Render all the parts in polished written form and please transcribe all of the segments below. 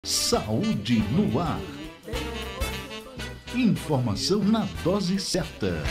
Saúde no ar. Informação na dose certa.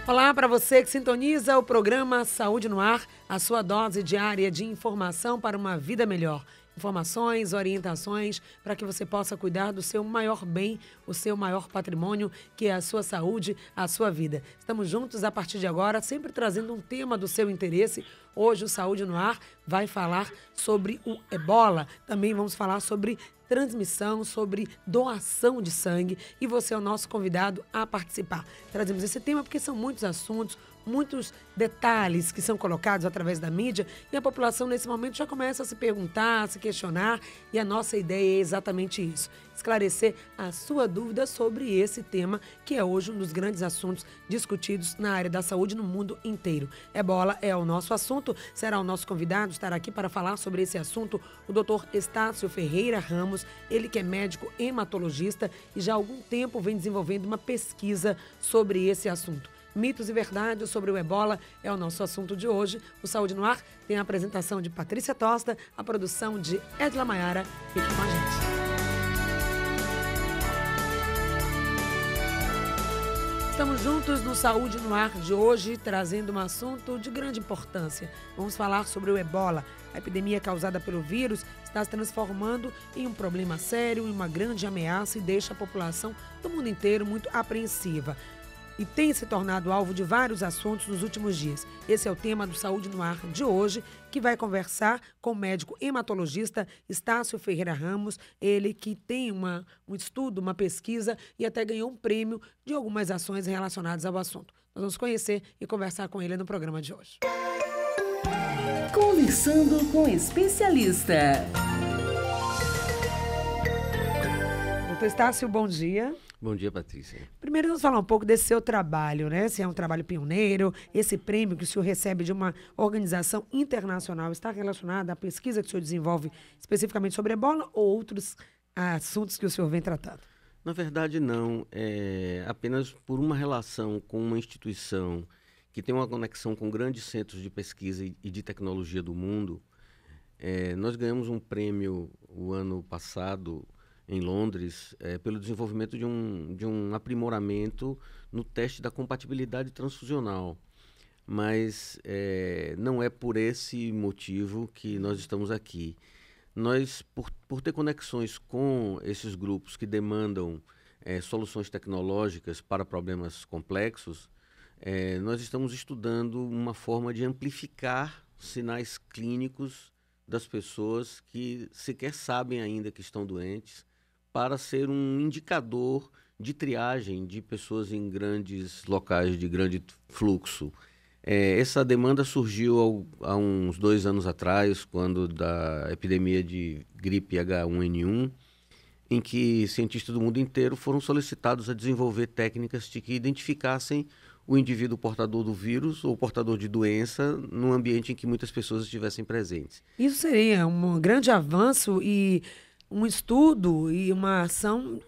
Olá para você que sintoniza o programa Saúde no Ar, a sua dose diária de informação para uma vida melhor. Informações, orientações para que você possa cuidar do seu maior bem, o seu maior patrimônio, que é a sua saúde, a sua vida. Estamos juntos a partir de agora, sempre trazendo um tema do seu interesse. Hoje o Saúde no Ar vai falar sobre o Ebola. Também vamos falar sobre transmissão, sobre doação de sangue, e você é o nosso convidado a participar. Trazemos esse tema porque são muitos assuntos, muitos detalhes que são colocados através da mídia, e a população nesse momento já começa a se perguntar, a se questionar, e a nossa ideia é exatamente isso: esclarecer a sua dúvida sobre esse tema, que é hoje um dos grandes assuntos discutidos na área da saúde no mundo inteiro. Ebola é o nosso assunto, será o nosso convidado, estará aqui para falar sobre esse assunto o Dr. Estácio Ferreira Ramos, ele que é médico hematologista e já há algum tempo vem desenvolvendo uma pesquisa sobre esse assunto. Mitos e verdades sobre o Ebola é o nosso assunto de hoje. O Saúde no Ar tem a apresentação de Patrícia Tosta, a produção de Edla Maiara. Fique com a gente. Estamos juntos no Saúde no Ar de hoje, trazendo um assunto de grande importância. Vamos falar sobre o Ebola. A epidemia causada pelo vírus está se transformando em um problema sério, em uma grande ameaça, e deixa a população do mundo inteiro muito apreensiva. E tem se tornado alvo de vários assuntos nos últimos dias. Esse é o tema do Saúde no Ar de hoje, que vai conversar com o médico hematologista Estácio Ferreira Ramos, ele que tem um estudo, uma pesquisa e até ganhou um prêmio de algumas ações relacionadas ao assunto. Nós vamos conhecer e conversar com ele no programa de hoje. Conversando com especialista. Doutor Estácio, bom dia. Bom dia, Patrícia. Primeiro, vamos falar um pouco desse seu trabalho, né? Se é um trabalho pioneiro, esse prêmio que o senhor recebe de uma organização internacional está relacionado à pesquisa que o senhor desenvolve especificamente sobre Ebola ou outros assuntos que o senhor vem tratando? Na verdade, não. É apenas por uma relação com uma instituição que tem uma conexão com grandes centros de pesquisa e de tecnologia do mundo. Nós ganhamos um prêmio o ano passado em Londres, pelo desenvolvimento de um aprimoramento no teste da compatibilidade transfusional. Mas não é por esse motivo que nós estamos aqui. Nós, por ter conexões com esses grupos que demandam soluções tecnológicas para problemas complexos, nós estamos estudando uma forma de amplificar sinais clínicos das pessoas que sequer sabem ainda que estão doentes, para ser um indicador de triagem de pessoas em grandes locais de grande fluxo. Essa demanda surgiu há uns 2 anos atrás, quando da epidemia de gripe H1N1, em que cientistas do mundo inteiro foram solicitados a desenvolver técnicas de que identificassem o indivíduo portador do vírus ou portador de doença num ambiente em que muitas pessoas estivessem presentes. Isso seria um grande avanço e um estudo e uma ação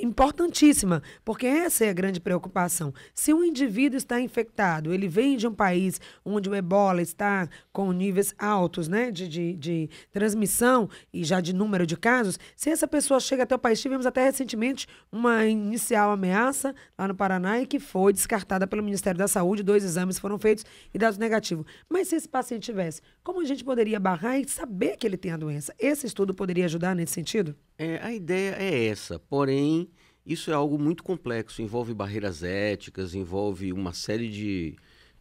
importantíssima, porque essa é a grande preocupação. Se um indivíduo está infectado, ele vem de um país onde o Ebola está com níveis altos, né, de transmissão e já de número de casos, se essa pessoa chega até o país, tivemos até recentemente uma inicial ameaça lá no Paraná e que foi descartada pelo Ministério da Saúde, 2 exames foram feitos e dados negativos. Mas se esse paciente tivesse, como a gente poderia barrar e saber que ele tem a doença? Esse estudo poderia ajudar nesse sentido? A ideia é essa, porém, isso é algo muito complexo, envolve barreiras éticas, envolve uma série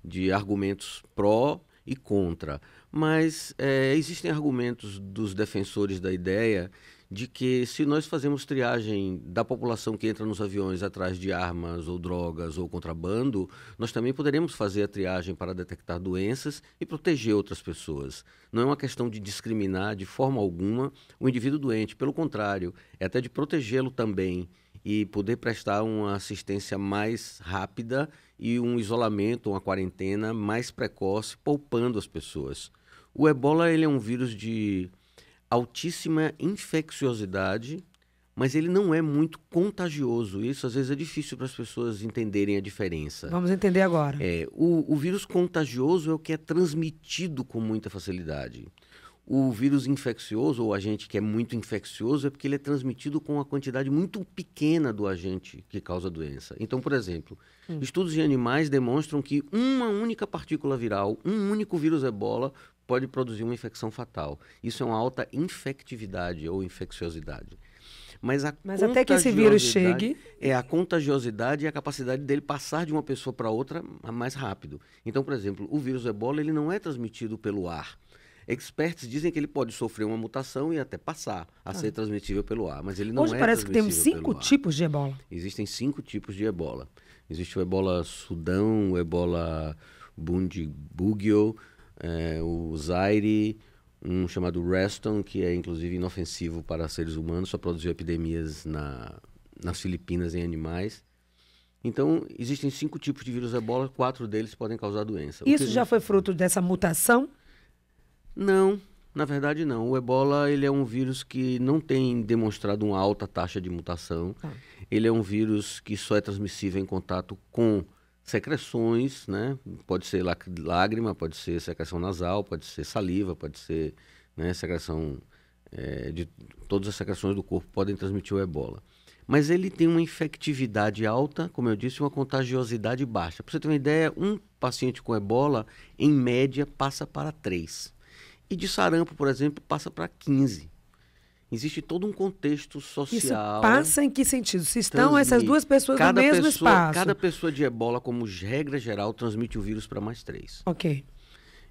de argumentos pró e contra. Mas existem argumentos dos defensores da ideia de que se nós fazemos triagem da população que entra nos aviões atrás de armas ou drogas ou contrabando, nós também poderemos fazer a triagem para detectar doenças e proteger outras pessoas. Não é uma questão de discriminar de forma alguma o indivíduo doente, pelo contrário, é até de protegê-lo também e poder prestar uma assistência mais rápida e um isolamento, uma quarentena mais precoce, poupando as pessoas. O Ebola ele é um vírus de altíssima infecciosidade, mas ele não é muito contagioso. Isso às vezes é difícil para as pessoas entenderem a diferença. Vamos entender agora. O vírus contagioso é o que é transmitido com muita facilidade. O vírus infeccioso, ou agente que é muito infeccioso, é porque ele é transmitido com uma quantidade muito pequena do agente que causa a doença. Então, por exemplo, estudos em animais demonstram que uma única partícula viral, um único vírus ebola, pode produzir uma infecção fatal. Isso é uma alta infectividade ou infecciosidade. Mas até que esse vírus chegue... A contagiosidade e a capacidade dele passar de uma pessoa para outra mais rápido. Então, por exemplo, o vírus ebola ele não é transmitido pelo ar. Experts dizem que ele pode sofrer uma mutação e até passar a ser transmitível pelo ar, mas ele não Hoje é parece que temos transmissível 5 pelo ar. tipos de ebola. Existem 5 tipos de ebola. Existe o ebola Sudão, o ebola Bundibugyo, o Zaire, um chamado Reston, que é inclusive inofensivo para seres humanos, só produziu epidemias nas Filipinas em animais. Então, existem 5 tipos de vírus ebola, 4 deles podem causar doença. Isso já foi fruto dessa mutação? Não, na verdade não. O ebola ele é um vírus que não tem demonstrado uma alta taxa de mutação. Ele é um vírus que só é transmissível em contato com secreções, né? Pode ser lágrima, pode ser secreção nasal, pode ser saliva, pode ser, né, secreção de todas as secreções do corpo podem transmitir o ebola. Mas ele tem uma infectividade alta, como eu disse, uma contagiosidade baixa. Para você ter uma ideia, um paciente com ebola, em média, passa para 3. E de sarampo, por exemplo, passa para 15. Existe todo um contexto social. Isso passa em que sentido? Se estão essas duas pessoas no mesmo espaço. Cada pessoa de ebola, como regra geral, transmite o vírus para mais 3. Ok.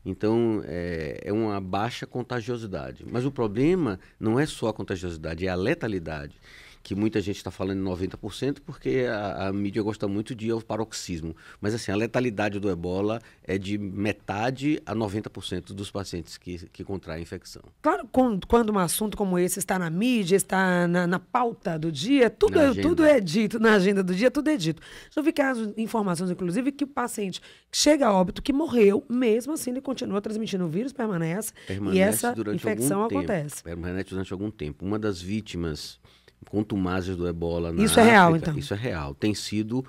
Então, é uma baixa contagiosidade. Mas o problema não é só a contagiosidade, é a letalidade. Que muita gente está falando em 90%, porque a mídia gosta muito de paroxismo. Mas assim, a letalidade do ebola é de metade a 90% dos pacientes que contraem a infecção. Claro, quando um assunto como esse está na mídia, está na pauta do dia, tudo é dito, na agenda do dia, tudo é dito. Já vi casos, informações, inclusive, que o paciente chega a óbito, que morreu, mesmo assim ele continua transmitindo o vírus, permanece e essa infecção acontece. Permanece durante algum tempo. Uma das vítimas contumazes do ebola na Isso África, é real, então? Isso é real. Tem sido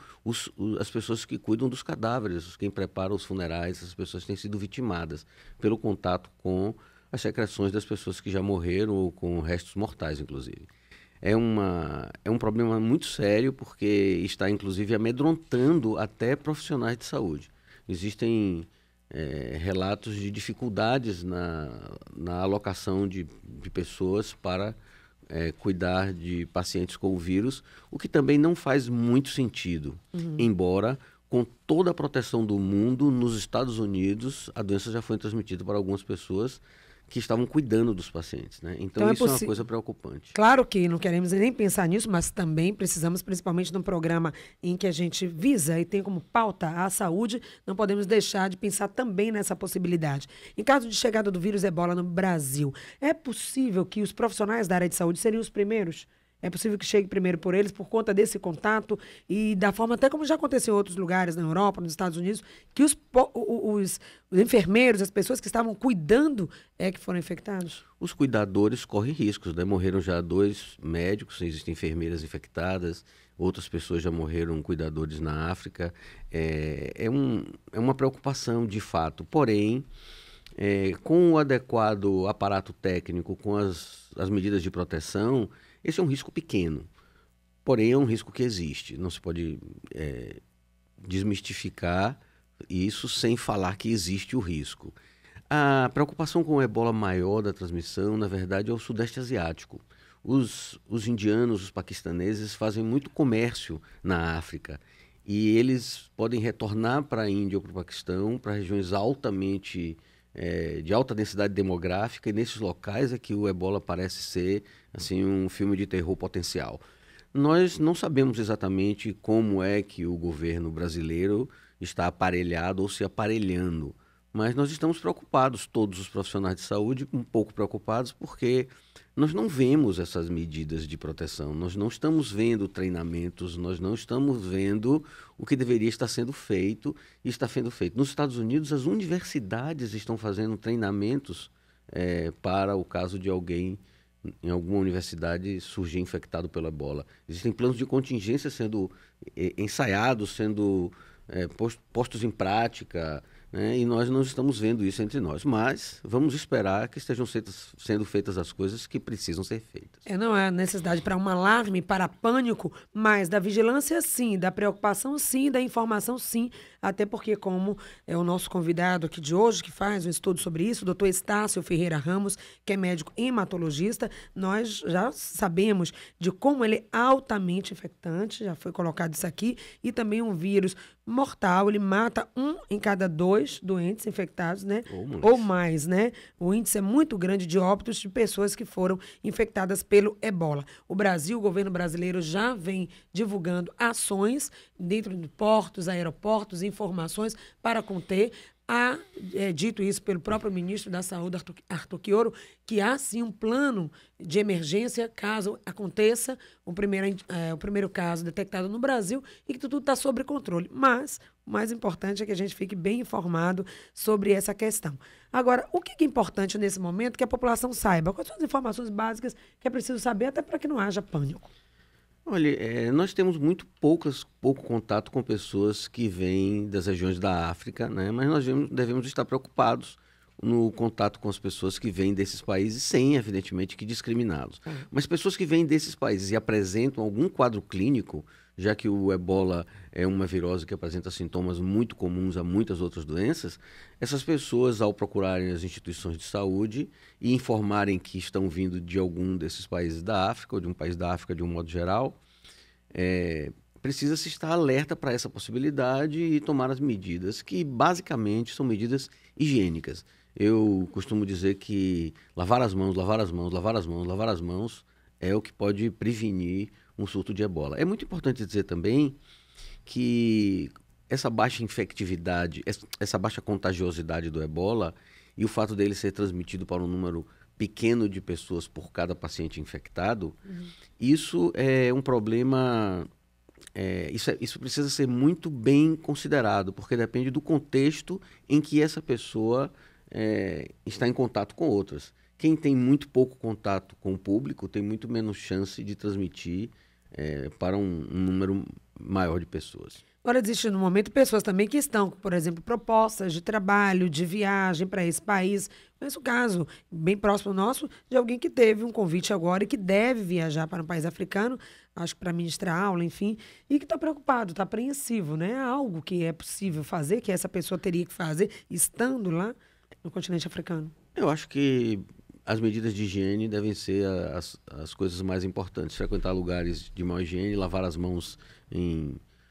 as pessoas que cuidam dos cadáveres, quem prepara os funerais, as pessoas têm sido vitimadas pelo contato com as secreções das pessoas que já morreram ou com restos mortais, inclusive. É um problema muito sério porque está, inclusive, amedrontando até profissionais de saúde. Existem relatos de dificuldades na alocação de pessoas para cuidar de pacientes com o vírus, o que também não faz muito sentido, embora com toda a proteção do mundo, nos Estados Unidos, a doença já foi transmitida para algumas pessoas que estavam cuidando dos pacientes, né? Então isso é uma coisa preocupante. Claro que não queremos nem pensar nisso, mas também precisamos, principalmente num programa em que a gente visa e tem como pauta a saúde, não podemos deixar de pensar também nessa possibilidade. Em caso de chegada do vírus ebola no Brasil, é possível que os profissionais da área de saúde seriam os primeiros? É possível que chegue primeiro por eles, por conta desse contato e da forma, até como já aconteceu em outros lugares, na Europa, nos Estados Unidos, que os enfermeiros, as pessoas que estavam cuidando, que foram infectados? Os cuidadores correm riscos, né? Morreram já 2 médicos, existem enfermeiras infectadas, outras pessoas já morreram, cuidadores na África. É uma preocupação, de fato. Porém, com o adequado aparato técnico, com as medidas de proteção, esse é um risco pequeno, porém é um risco que existe. Não se pode desmistificar isso sem falar que existe o risco. A preocupação com o ebola maior da transmissão, na verdade, é o Sudeste Asiático. Os indianos, os paquistaneses fazem muito comércio na África e eles podem retornar para a Índia ou para o Paquistão, para regiões altamente de alta densidade demográfica, e nesses locais é que o ebola parece ser assim, um filme de terror potencial. Nós não sabemos exatamente como é que o governo brasileiro está aparelhado ou se aparelhando, mas nós estamos preocupados, todos os profissionais de saúde, um pouco preocupados, porque nós não vemos essas medidas de proteção, nós não estamos vendo treinamentos, nós não estamos vendo o que deveria estar sendo feito e está sendo feito. Nos Estados Unidos, as universidades estão fazendo treinamentos para o caso de alguém em alguma universidade surgir infectado pela ebola. Existem planos de contingência sendo ensaiados, sendo postos em prática, né? E nós não estamos vendo isso entre nós. Mas vamos esperar que estejam sendo feitas as coisas que precisam ser feitas. Não há necessidade para um alarme, para pânico, mas da vigilância, sim, da preocupação, sim, da informação, sim, até porque, como é o nosso convidado aqui de hoje, que faz um estudo sobre isso, o doutor Estácio Ferreira Ramos, que é médico hematologista, nós já sabemos de como ele é altamente infectante, já foi colocado isso aqui, e também um vírus mortal, ele mata 1 em cada 2 doentes infectados, né? Ou mais, né? O índice é muito grande de óbitos de pessoas que foram infectadas pelo ebola. O Brasil, o governo brasileiro já vem divulgando ações dentro de portos, aeroportos, informações para conter. Há dito isso pelo próprio ministro da Saúde, Arthur Quioro, que há sim um plano de emergência caso aconteça o primeiro caso detectado no Brasil e que tudo está sob controle. Mas o mais importante é que a gente fique bem informado sobre essa questão. Agora, o que é importante nesse momento que a população saiba? Quais são as informações básicas que é preciso saber até para que não haja pânico? Olha, nós temos muito pouco contato com pessoas que vêm das regiões da África, né? Mas nós devemos estar preocupados no contato com as pessoas que vêm desses países, sem, evidentemente, que discriminá-los. Mas pessoas que vêm desses países e apresentam algum quadro clínico, já que o ebola é uma virose que apresenta sintomas muito comuns a muitas outras doenças, essas pessoas, ao procurarem as instituições de saúde e informarem que estão vindo de algum desses países da África, ou de um país da África de um modo geral, precisa-se estar alerta para essa possibilidade e tomar as medidas, que basicamente são medidas higiênicas. Eu costumo dizer que lavar as mãos é o que pode prevenir um surto de ebola. É muito importante dizer também que essa baixa infectividade, essa baixa contagiosidade do ebola e o fato dele ser transmitido para um número pequeno de pessoas por cada paciente infectado, isso é um problema, isso precisa ser muito bem considerado, porque depende do contexto em que essa pessoa está em contato com outras. Quem tem muito pouco contato com o público tem muito menos chance de transmitir para um número maior de pessoas. Agora, existem no momento pessoas também que estão, por exemplo, propostas de trabalho, de viagem para esse país. Conheço o caso, bem próximo nosso, de alguém que teve um convite agora e que deve viajar para um país africano, acho que para ministrar aula, enfim, e que está preocupado, está apreensivo, né? É algo que é possível fazer, que essa pessoa teria que fazer, estando lá no continente africano. Eu acho que as medidas de higiene devem ser as coisas mais importantes. Frequentar lugares de maior higiene, lavar as mãos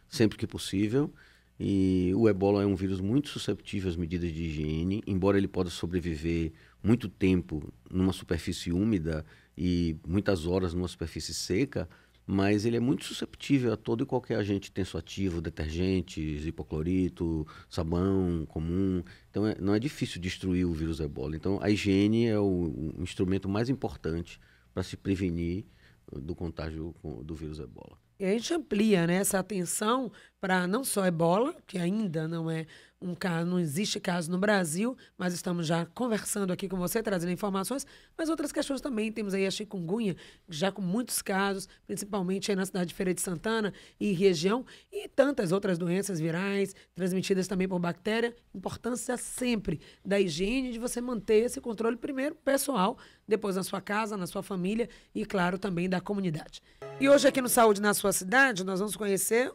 sempre que possível. E o ebola é um vírus muito susceptível às medidas de higiene, embora ele possa sobreviver muito tempo numa superfície úmida e muitas horas numa superfície seca, mas ele é muito susceptível a todo e qualquer agente tensoativo, detergentes, hipoclorito, sabão comum. Então, não é difícil destruir o vírus ebola. Então, a higiene é o instrumento mais importante para se prevenir do contágio do vírus ebola. E a gente amplia, né, essa atenção para não só ebola, que ainda não é um caso, não existe caso no Brasil, mas estamos já conversando aqui com você, trazendo informações, mas outras questões também. Temos aí a chikungunya, já com muitos casos, principalmente aí na cidade de Feira de Santana e região, e tantas outras doenças virais, transmitidas também por bactéria. Importância sempre da higiene, de você manter esse controle primeiro pessoal, depois na sua casa, na sua família e, claro, também da comunidade. E hoje aqui no Saúde na Sua Cidade, nós vamos conhecer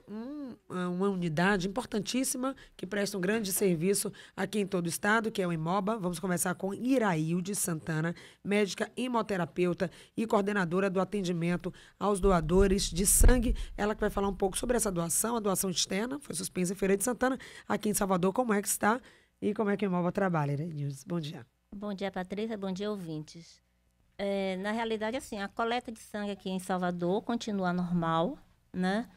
uma unidade importantíssima que presta um grande serviço aqui em todo o estado, que é o Hemoba. Vamos conversar com Irailde Santana, médica hemoterapeuta e coordenadora do atendimento aos doadores de sangue. Ela que vai falar um pouco sobre essa doação, a doação externa, foi suspensa em Feira de Santana, aqui em Salvador, como é que está e como é que o Hemoba trabalha, Irailde? Bom dia. Bom dia, Patrícia. Bom dia, ouvintes. Na realidade, assim, a coleta de sangue aqui em Salvador continua normal, né?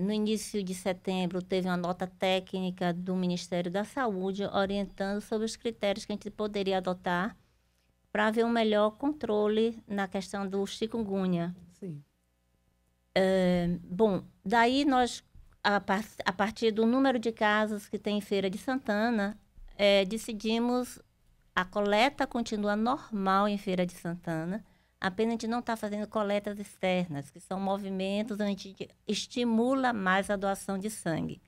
No início de setembro, teve uma nota técnica do Ministério da Saúde orientando sobre os critérios que a gente poderia adotar para haver um melhor controle na questão do chikungunya. Sim. Bom, daí nós, a partir do número de casos que tem em Feira de Santana, decidimos A coleta continua normal em Feira de Santana, apenas a gente não está fazendo coletas externas, que são movimentos onde a gente estimula mais a doação de sangue.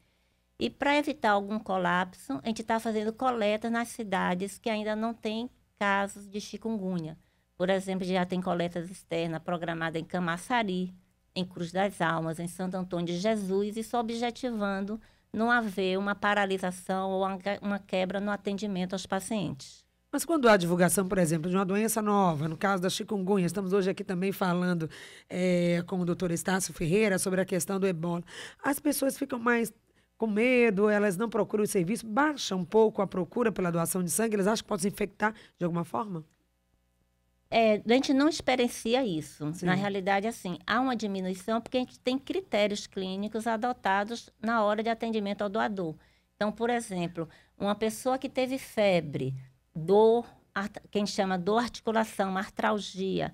E para evitar algum colapso, a gente está fazendo coletas nas cidades que ainda não têm casos de chikungunya. Por exemplo, já tem coletas externas programadas em Camaçari, em Cruz das Almas, em Santo Antônio de Jesus, isso objetivando não haver uma paralisação ou uma quebra no atendimento aos pacientes. Mas quando há divulgação, por exemplo, de uma doença nova, no caso da chikungunya, estamos hoje aqui também falando com o doutor Estácio Ferreira sobre a questão do ebola, as pessoas ficam mais com medo, elas não procuram o serviço, baixa um pouco a procura pela doação de sangue, eles acham que pode se infectar de alguma forma? A gente não experiencia isso. Sim. Na realidade, assim, há uma diminuição porque a gente tem critérios clínicos adotados na hora de atendimento ao doador. Então, por exemplo, uma pessoa que teve febre, dor, que a gente chama dor articulação, artralgia,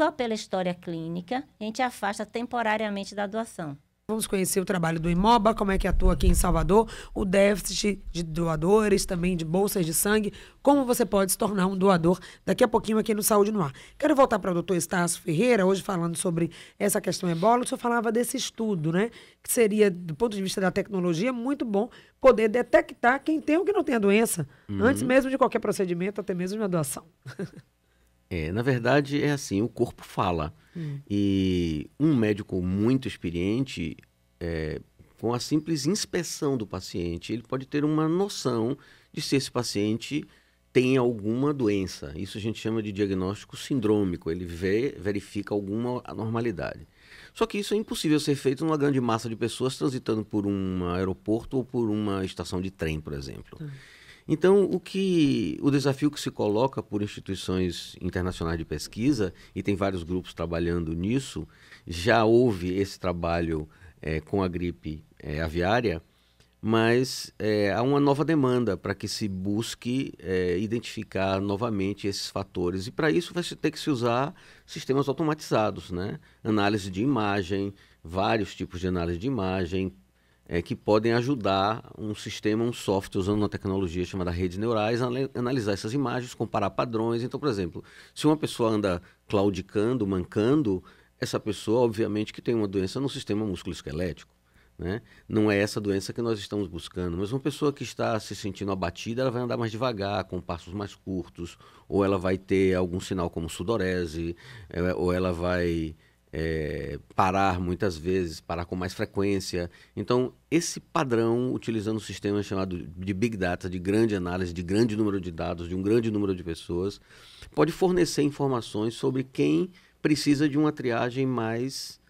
só pela história clínica, a gente afasta temporariamente da doação. Vamos conhecer o trabalho do Imoba, como é que atua aqui em Salvador, o déficit de doadores, também de bolsas de sangue, como você pode se tornar um doador daqui a pouquinho aqui no Saúde no Ar. Quero voltar para o doutor Estácio Ferreira, hoje falando sobre essa questão ebola. O senhor falava desse estudo, né? Que seria, do ponto de vista da tecnologia, muito bom poder detectar quem tem ou quem não tem a doença, antes mesmo de qualquer procedimento, até mesmo de uma doação. Na verdade, é assim, o corpo fala. E um médico muito experiente, com a simples inspeção do paciente, ele pode ter uma noção de se esse paciente tem alguma doença. Isso a gente chama de diagnóstico sindrômico. Ele verifica alguma anormalidade. Só que isso é impossível ser feito numa grande massa de pessoas transitando por um aeroporto ou por uma estação de trem, por exemplo. Então, o desafio que se coloca por instituições internacionais de pesquisa, e tem vários grupos trabalhando nisso, já houve esse trabalho com a gripe aviária, mas há uma nova demanda para que se busque identificar novamente esses fatores. E para isso vai ter que se usar sistemas automatizados, né? Análise de imagem, vários tipos de análise de imagem, que podem ajudar um sistema, um software, usando uma tecnologia chamada redes neurais, a analisar essas imagens, comparar padrões. Então, por exemplo, se uma pessoa anda claudicando, mancando, essa pessoa, obviamente, que tem uma doença no sistema musculoesquelético, né? Não é essa doença que nós estamos buscando, mas uma pessoa que está se sentindo abatida, ela vai andar mais devagar, com passos mais curtos, ou ela vai ter algum sinal como sudorese, ou ela vai parar muitas vezes, parar com mais frequência. Então, esse padrão, utilizando um sistema chamado de Big Data, de grande análise, de grande número de dados, de um grande número de pessoas, pode fornecer informações sobre quem precisa de uma triagem mais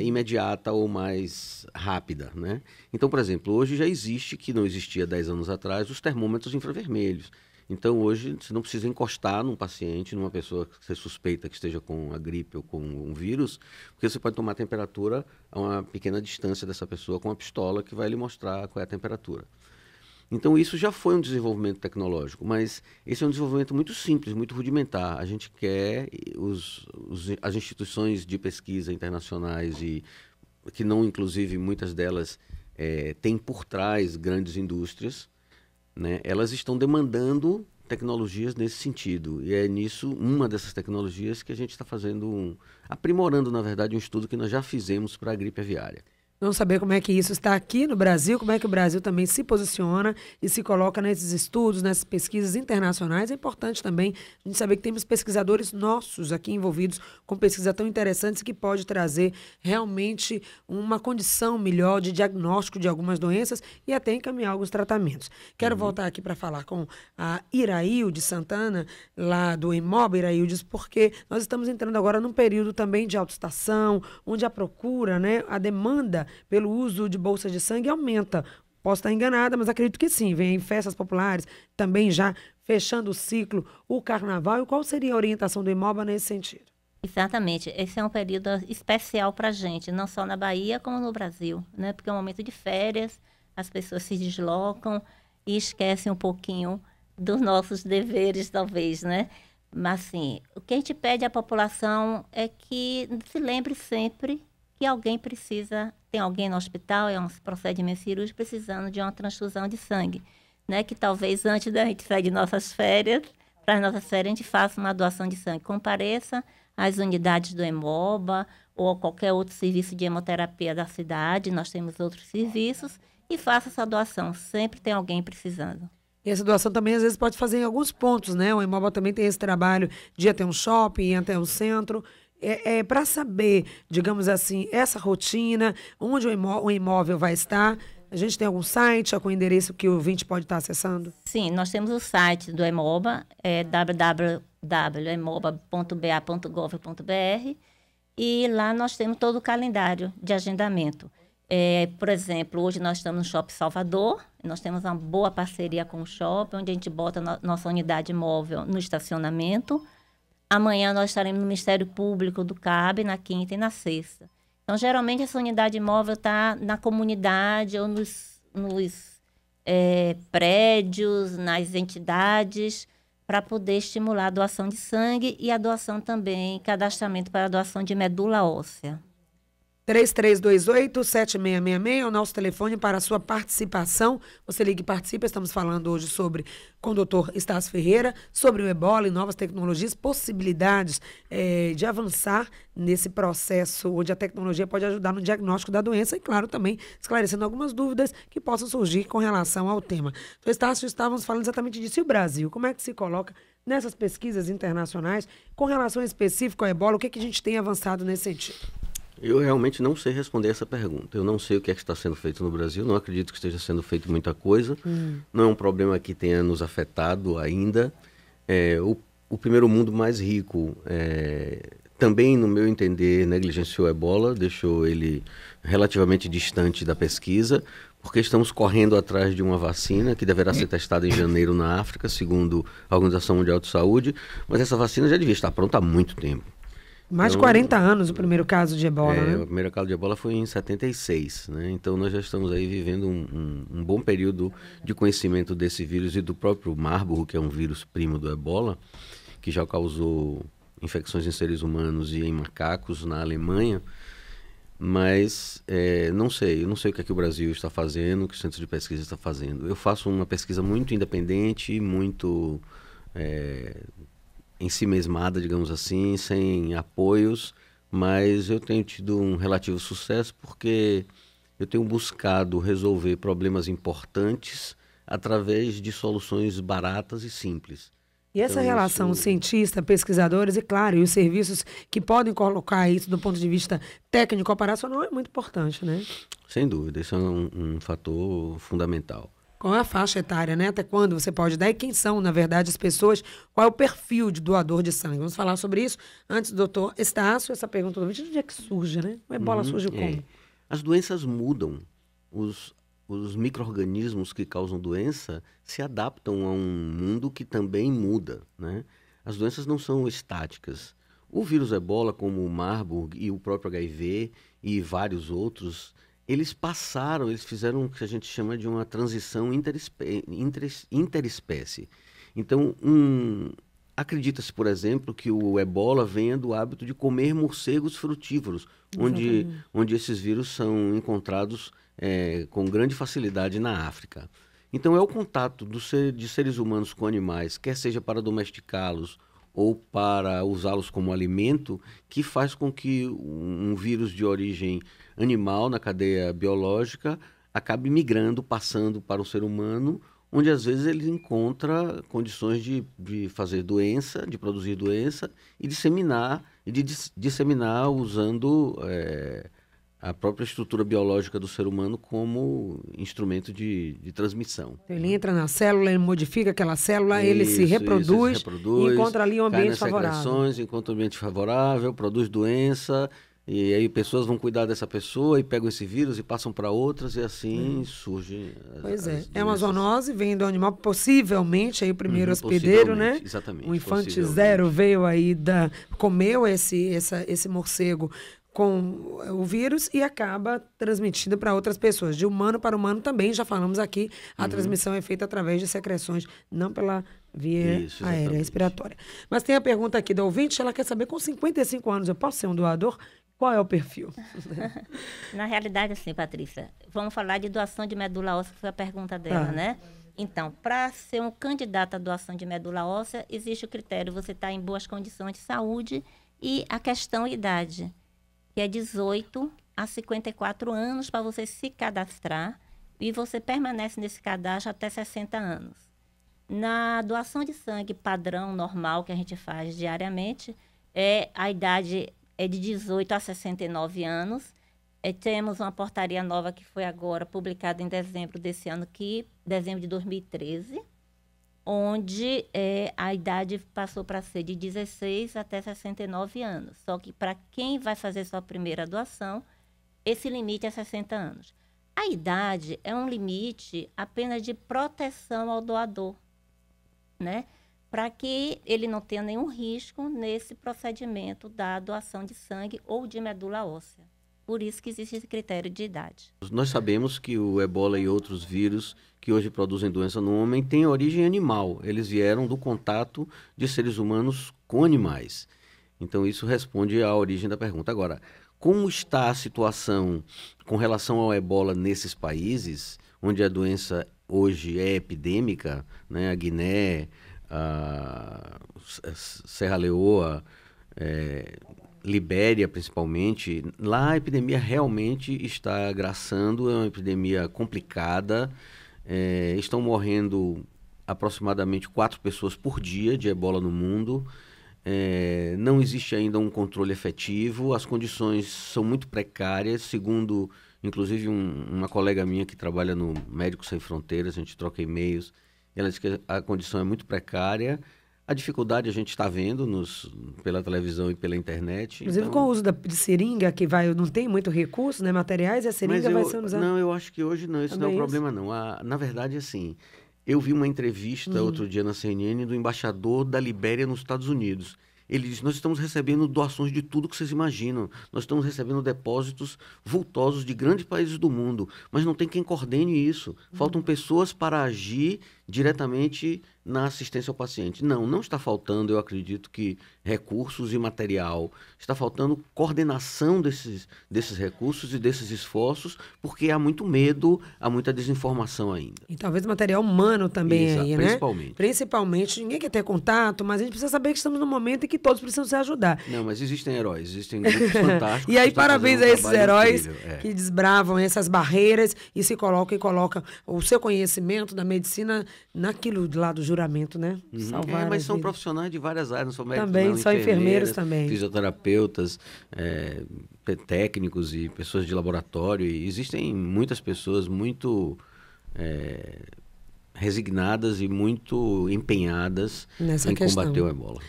imediata ou mais rápida, né? Então, por exemplo, hoje já existe, que não existia 10 anos atrás, os termômetros infravermelhos. Então, hoje, você não precisa encostar num paciente, numa pessoa que você suspeita que esteja com a gripe ou com um vírus, porque você pode tomar a temperatura a uma pequena distância dessa pessoa com uma pistola que vai lhe mostrar qual é a temperatura. Então, isso já foi um desenvolvimento tecnológico, mas esse é um desenvolvimento muito simples, muito rudimentar. A gente quer as instituições de pesquisa internacionais, e que não, inclusive, muitas delas têm por trás grandes indústrias, né? Elas estão demandando tecnologias nesse sentido. E é nisso, uma dessas tecnologias, que a gente está fazendo, aprimorando, na verdade, um estudo que nós já fizemos para a gripe aviária. Vamos saber como é que isso está aqui no Brasil, como é que o Brasil também se posiciona e se coloca nesses estudos, nessas pesquisas internacionais. É importante também a gente saber que temos pesquisadores nossos aqui envolvidos com pesquisas tão interessantes que pode trazer realmente uma condição melhor de diagnóstico de algumas doenças e até encaminhar alguns tratamentos. Quero voltar aqui para falar com a Irailde Santana, lá do Imoba, Iraildes, porque nós estamos entrando agora num período também de autoestação, onde a procura, né, a demanda pelo uso de bolsas de sangue aumenta. Posso estar enganada, mas acredito que sim. Vem festas populares, também já fechando o ciclo, o carnaval. E qual seria a orientação do Imoba nesse sentido? Exatamente. Esse é um período especial para a gente, não só na Bahia, como no Brasil, né? Porque é um momento de férias, as pessoas se deslocam e esquecem um pouquinho dos nossos deveres, talvez, né? Mas, assim, o que a gente pede à população é que se lembre sempre que alguém precisa, tem alguém no hospital, é um procedimento cirúrgico precisando de uma transfusão de sangue. né, que talvez antes da gente sair de nossas férias, para as nossas férias, a gente faça uma doação de sangue. Compareça às unidades do Hemoba ou qualquer outro serviço de hemoterapia da cidade, nós temos outros serviços, e faça essa doação. Sempre tem alguém precisando. E essa doação também, às vezes, pode fazer em alguns pontos, né? O Hemoba também tem esse trabalho de ir até um shopping, ir até um centro. Para saber, digamos assim, essa rotina, onde o imóvel vai estar, a gente tem algum site, algum endereço que o ouvinte pode estar acessando? Sim, nós temos o site do Hemoba, www.hemoba.ba.gov.br, e lá nós temos todo o calendário de agendamento. Por exemplo, hoje nós estamos no Shopping Salvador, nós temos uma boa parceria com o shopping, onde a gente bota nossa unidade móvel no estacionamento. Amanhã nós estaremos no Ministério Público do CAB, na quinta e na sexta. Então, geralmente, essa unidade móvel está na comunidade ou nos prédios, nas entidades, para poder estimular a doação de sangue e a doação também, cadastramento para a doação de medula óssea. 3328-7666 é o nosso telefone para a sua participação. Você liga e participa. Estamos falando hoje com o doutor Estácio Ferreira, sobre o ebola e novas tecnologias, possibilidades de avançar nesse processo onde a tecnologia pode ajudar no diagnóstico da doença e, claro, também esclarecendo algumas dúvidas que possam surgir com relação ao tema. Então, Estácio, estávamos falando exatamente disso. E o Brasil, como é que se coloca nessas pesquisas internacionais com relação específica ao ebola? O que a gente tem avançado nesse sentido? Eu realmente não sei responder essa pergunta. Eu não sei o que é que está sendo feito no Brasil, não acredito que esteja sendo feito muita coisa. Não é um problema que tenha nos afetado ainda. O primeiro mundo mais rico também, no meu entender, negligenciou o ebola, deixou ele relativamente distante da pesquisa, porque estamos correndo atrás de uma vacina que deverá ser testada em janeiro na África, segundo a Organização Mundial de Saúde, mas essa vacina já devia estar pronta há muito tempo. Mais de 40 anos o primeiro caso de ebola, né? O primeiro caso de ebola foi em 76, né? Então nós já estamos aí vivendo um bom período de conhecimento desse vírus e do próprio Marburg, que é um vírus primo do ebola, que já causou infecções em seres humanos e em macacos na Alemanha. Mas eu não sei o que é que o Brasil está fazendo, o que o Centro de Pesquisa está fazendo. Eu faço uma pesquisa muito independente, muito ensimesmada, digamos assim, sem apoios, mas eu tenho tido um relativo sucesso porque eu tenho buscado resolver problemas importantes através de soluções baratas e simples. E essa relação cientista, pesquisadores e, claro, e os serviços que podem colocar isso do ponto de vista técnico operacional é muito importante, né? Sem dúvida, isso é um fator fundamental. Qual é a faixa etária, né? Até quando você pode dar e quem são, na verdade, as pessoas, qual é o perfil de doador de sangue? Vamos falar sobre isso. Antes, doutor Estácio, essa pergunta do vídeo, de onde é que surge, né? O ebola surge como? As doenças mudam. Os micro-organismos que causam doença se adaptam a um mundo que também muda, né? As doenças não são estáticas. O vírus ebola, como o Marburg e o próprio HIV e vários outros, eles fizeram o que a gente chama de uma transição interespécie. Então, acredita-se, por exemplo, que o ebola venha do hábito de comer morcegos frutívoros, onde esses vírus são encontrados com grande facilidade na África. Então, é o contato de seres humanos com animais, quer seja para domesticá-los ou para usá-los como alimento, que faz com que um vírus de origem animal na cadeia biológica acabe migrando, passando para o ser humano, onde às vezes ele encontra condições de fazer doença, de produzir doença e disseminar usando a própria estrutura biológica do ser humano como instrumento de transmissão. Ele entra na célula, ele modifica aquela célula, ele se reproduz e encontra ali um ambiente favorável. Encontra um ambiente favorável, produz doença, e aí pessoas vão cuidar dessa pessoa e pegam esse vírus e passam para outras e assim surge. Pois é uma zoonose, vem do animal, possivelmente aí o primeiro hospedeiro, né? Exatamente. O infante zero veio aí, comeu esse morcego com o vírus e acaba transmitindo para outras pessoas. De humano para humano também, já falamos aqui, a transmissão é feita através de secreções, não pela via aérea respiratória. Mas tem a pergunta aqui da ouvinte, ela quer saber, com 55 anos, eu posso ser um doador? Qual é o perfil? Na realidade, assim, Patrícia, vamos falar de doação de medula óssea, que foi a pergunta dela, né? Então, para ser um candidato à doação de medula óssea, existe o critério, você está em boas condições de saúde e a questão idade, que é 18 a 54 anos para você se cadastrar e você permanece nesse cadastro até 60 anos. Na doação de sangue padrão, normal, que a gente faz diariamente, a idade é de 18 a 69 anos. Temos uma portaria nova que foi agora publicada em dezembro desse ano, dezembro de 2013, onde a idade passou para ser de 16 até 69 anos. Só que para quem vai fazer sua primeira doação, esse limite é 60 anos. A idade é um limite apenas de proteção ao doador, né? Para que ele não tenha nenhum risco nesse procedimento da doação de sangue ou de medula óssea. Por isso que existe esse critério de idade. Nós sabemos que o ebola e outros vírus que hoje produzem doença no homem têm origem animal. Eles vieram do contato de seres humanos com animais. Então, isso responde à origem da pergunta. Agora, como está a situação com relação ao ebola nesses países, onde a doença hoje é epidêmica, né? A Guiné, a Serra Leoa, Libéria, principalmente, lá a epidemia realmente está agraçando, é uma epidemia complicada, estão morrendo aproximadamente 4 pessoas por dia de ebola no mundo, não existe ainda um controle efetivo, as condições são muito precárias, segundo, inclusive, uma colega minha que trabalha no Médicos Sem Fronteiras, a gente troca e-mails, ela diz que a condição é muito precária. A dificuldade a gente está vendo pela televisão e pela internet. Inclusive então, com o uso de seringa, que não tem muito recurso, né, materiais, e a seringa vai ser usada. Não, eu acho que hoje não, isso não é um problema não. Na verdade, assim, eu vi uma entrevista outro dia na CNN do embaixador da Libéria nos Estados Unidos. Ele disse, nós estamos recebendo doações de tudo que vocês imaginam. Nós estamos recebendo depósitos vultosos de grandes países do mundo, mas não tem quem coordene isso. Faltam pessoas para agir diretamente na assistência ao paciente. Não está faltando, eu acredito que recursos e material. Está faltando coordenação desses recursos e desses esforços, porque há muito medo, há muita desinformação ainda. E talvez material humano também. Exato, aí, principalmente. Né? Principalmente, ninguém quer ter contato, mas a gente precisa saber que estamos num momento em que todos precisam se ajudar. Não, mas existem heróis, existem grupos fantásticos. E aí, parabéns a esses heróis incrível, que desbravam essas barreiras e se colocam o seu conhecimento da medicina naquilo lá do juramento, né? Salvar mas são vidas. Profissionais de várias áreas, não são médicos, também, não, são enfermeiros também. Fisioterapeutas, técnicos e pessoas de laboratório. E existem muitas pessoas muito resignadas e muito empenhadas nessa em questão. combater o ebola.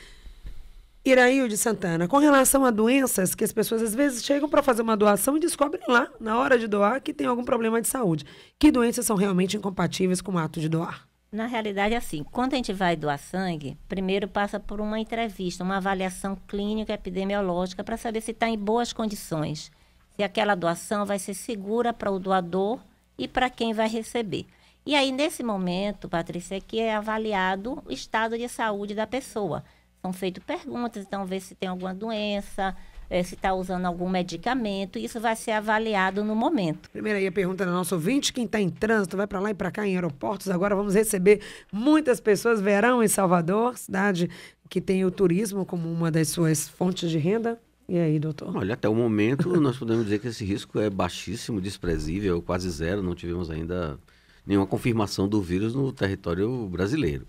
Irailde Santana, com relação a doenças que as pessoas às vezes chegam para fazer uma doação e descobrem lá, na hora de doar, que tem algum problema de saúde. Que doenças são realmente incompatíveis com o ato de doar? Na realidade, assim, quando a gente vai doar sangue, primeiro passa por uma entrevista, uma avaliação clínica epidemiológica para saber se está em boas condições, se aquela doação vai ser segura para o doador e para quem vai receber. E aí, nesse momento, Patrícia, é que é avaliado o estado de saúde da pessoa. São feitas perguntas, então, ver se tem alguma doença, se está usando algum medicamento, isso vai ser avaliado no momento. Primeiro aí a pergunta do nosso ouvinte, quem está em trânsito, vai para lá e para cá em aeroportos, agora vamos receber muitas pessoas, verão em Salvador, cidade que tem o turismo como uma das suas fontes de renda. E aí, doutor? Olha, até o momento nós podemos dizer que esse risco é baixíssimo, desprezível, quase zero, não tivemos ainda nenhuma confirmação do vírus no território brasileiro.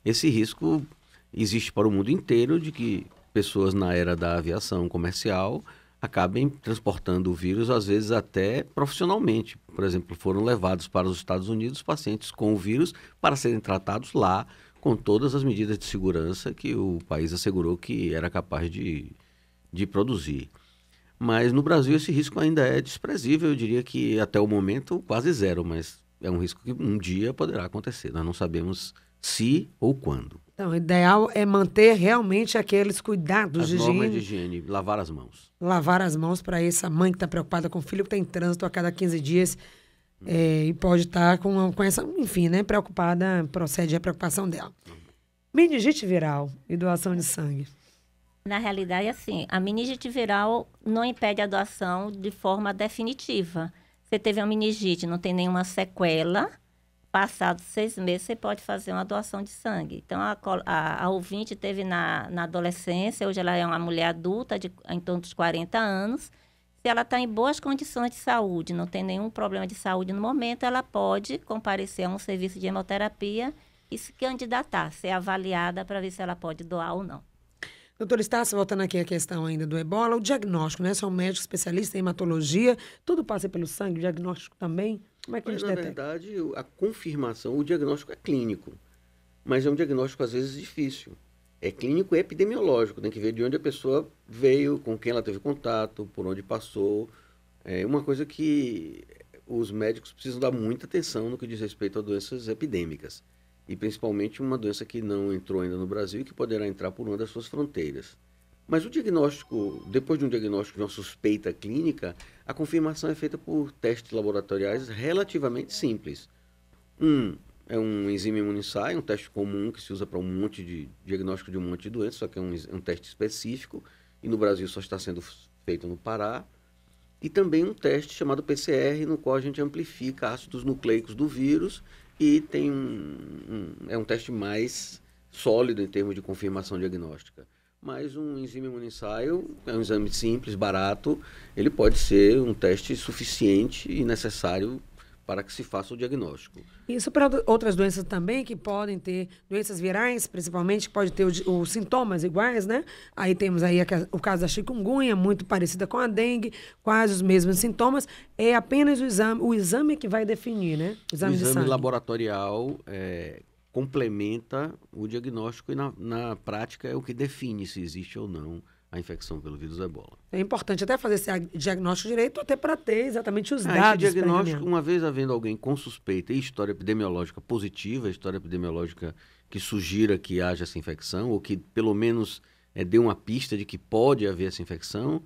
Esse risco existe para o mundo inteiro de que pessoas na era da aviação comercial acabem transportando o vírus, às vezes até profissionalmente. Por exemplo, foram levados para os Estados Unidos pacientes com o vírus para serem tratados lá com todas as medidas de segurança que o país assegurou que era capaz de produzir. Mas no Brasil esse risco ainda é desprezível, eu diria que até o momento quase zero, mas é um risco que um dia poderá acontecer. Nós não sabemos se ou quando. Então, o ideal é manter realmente aqueles cuidados de higiene. As normas de higiene, lavar as mãos. Lavar as mãos para essa mãe que está preocupada com o filho que está em trânsito a cada 15 dias e pode estar com essa, enfim, né, preocupada, procede a preocupação dela. Meningite viral e doação de sangue. Na realidade, assim, a meningite viral não impede a doação de forma definitiva. Você teve uma meningite, não tem nenhuma sequela, passados 6 meses, você pode fazer uma doação de sangue. Então, a ouvinte teve na adolescência, hoje ela é uma mulher adulta, em torno dos 40 anos. Se ela está em boas condições de saúde, não tem nenhum problema de saúde no momento, ela pode comparecer a um serviço de hemoterapia e se candidatar, ser avaliada para ver se ela pode doar ou não. Doutor Estácio, voltando aqui à questão ainda do ebola, o diagnóstico, né? Você é um médico especialista em hematologia, tudo passa pelo sangue, o diagnóstico também? Como é que a gente detecta? Na verdade, a confirmação, o diagnóstico é clínico, mas é um diagnóstico às vezes difícil. É clínico e epidemiológico, tem que ver de onde a pessoa veio, com quem ela teve contato, por onde passou. É uma coisa que os médicos precisam dar muita atenção no que diz respeito a doenças epidêmicas. E principalmente uma doença que não entrou ainda no Brasil e que poderá entrar por uma das suas fronteiras. Mas o diagnóstico, depois de um diagnóstico de uma suspeita clínica, a confirmação é feita por testes laboratoriais relativamente simples. É um enzima imunissae, um teste comum que se usa para um monte de diagnóstico de um monte de doenças, só que é um teste específico, e no Brasil só está sendo feito no Pará. E também um teste chamado PCR, no qual a gente amplifica ácidos nucleicos do vírus e tem é um teste mais sólido em termos de confirmação diagnóstica. Mas um enzima imunissae é um exame simples, barato, ele pode ser um teste suficiente e necessário para que se faça o diagnóstico. Isso para outras doenças também, que podem ter doenças virais, principalmente, que pode ter os sintomas iguais, né? Aí temos aí o caso da chikungunya, muito parecida com a dengue, quase os mesmos sintomas. É apenas o exame que vai definir, né? O exame laboratorial complementa o diagnóstico e na prática é o que define se existe ou não a infecção pelo vírus ebola. É importante até fazer esse diagnóstico direito, até para ter exatamente os dados. Esse diagnóstico, uma vez havendo alguém com suspeita e história epidemiológica positiva, história epidemiológica que sugira que haja essa infecção, ou que pelo menos dê uma pista de que pode haver essa infecção,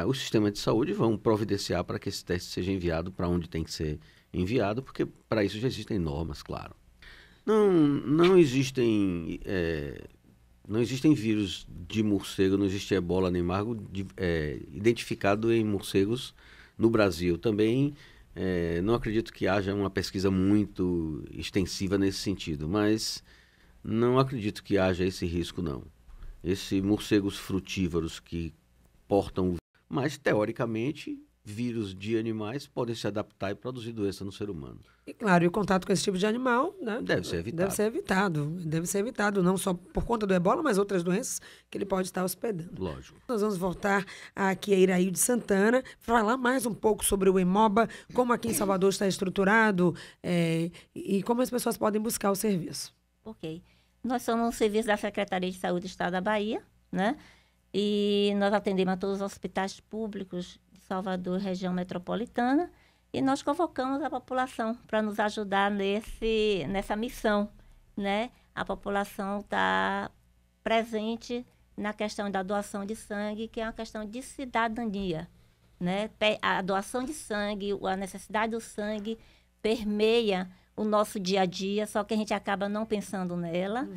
os sistemas de saúde vão providenciar para que esse teste seja enviado para onde tem que ser enviado, porque para isso já existem normas, claro. Não existem vírus de morcego, não existe ebola nem margo identificado em morcegos no Brasil. Também não acredito que haja uma pesquisa muito extensiva nesse sentido, mas não acredito que haja esse risco, não. Esses morcegos frutívoros que portam, mas teoricamente, vírus de animais podem se adaptar e produzir doença no ser humano. E claro, e o contato com esse tipo de animal, né, deve ser evitado. Deve ser evitado, não só por conta do ebola, mas outras doenças que ele pode estar hospedando. Lógico. Nós vamos voltar aqui a Irailde Santana, falar mais um pouco sobre o Hemoba, como aqui em Salvador está estruturado e como as pessoas podem buscar o serviço. Ok. Nós somos um serviço da Secretaria de Saúde do Estado da Bahia, né? E nós atendemos a todos os hospitais públicos de Salvador, região metropolitana, e nós convocamos a população para nos ajudar nessa missão, né? A população está presente na questão da doação de sangue, que é uma questão de cidadania, né? A doação de sangue, a necessidade do sangue permeia o nosso dia a dia, só que a gente acaba não pensando nela,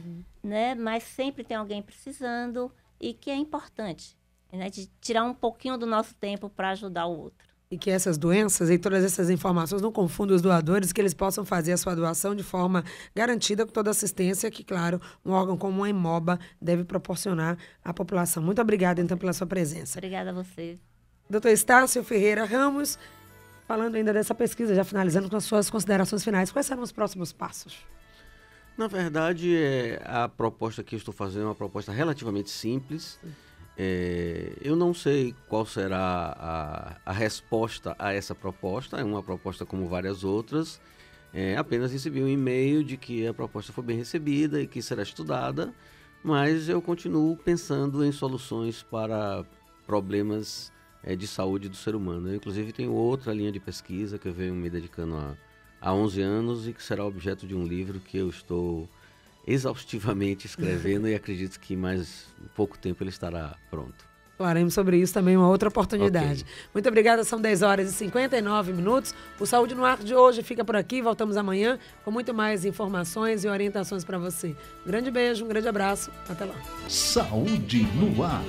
né? Mas sempre tem alguém precisando e que é importante, né? De tirar um pouquinho do nosso tempo para ajudar o outro. E que essas doenças e todas essas informações não confundam os doadores, que eles possam fazer a sua doação de forma garantida, com toda a assistência que, claro, um órgão como o Hemoba deve proporcionar à população. Muito obrigada, então, pela sua presença. Obrigada a você. Doutor Estácio Ferreira Ramos, falando ainda dessa pesquisa, já finalizando com as suas considerações finais, quais serão os próximos passos? Na verdade, a proposta que eu estou fazendo é uma proposta relativamente simples. Eu não sei qual será a resposta a essa proposta, é uma proposta como várias outras. Apenas recebi um e-mail de que a proposta foi bem recebida e que será estudada, mas eu continuo pensando em soluções para problemas de saúde do ser humano. Eu, inclusive, tenho outra linha de pesquisa que eu venho me dedicando há 11 anos e que será objeto de um livro que eu estou exaustivamente escrevendo e acredito que mais pouco tempo ele estará pronto. Falaremos sobre isso também em uma outra oportunidade. Okay. Muito obrigada, são 10h59. O Saúde no Ar de hoje fica por aqui, voltamos amanhã com muito mais informações e orientações para você. Um grande beijo, um grande abraço, até lá. Saúde no Ar.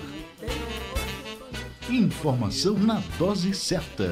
Informação na dose certa.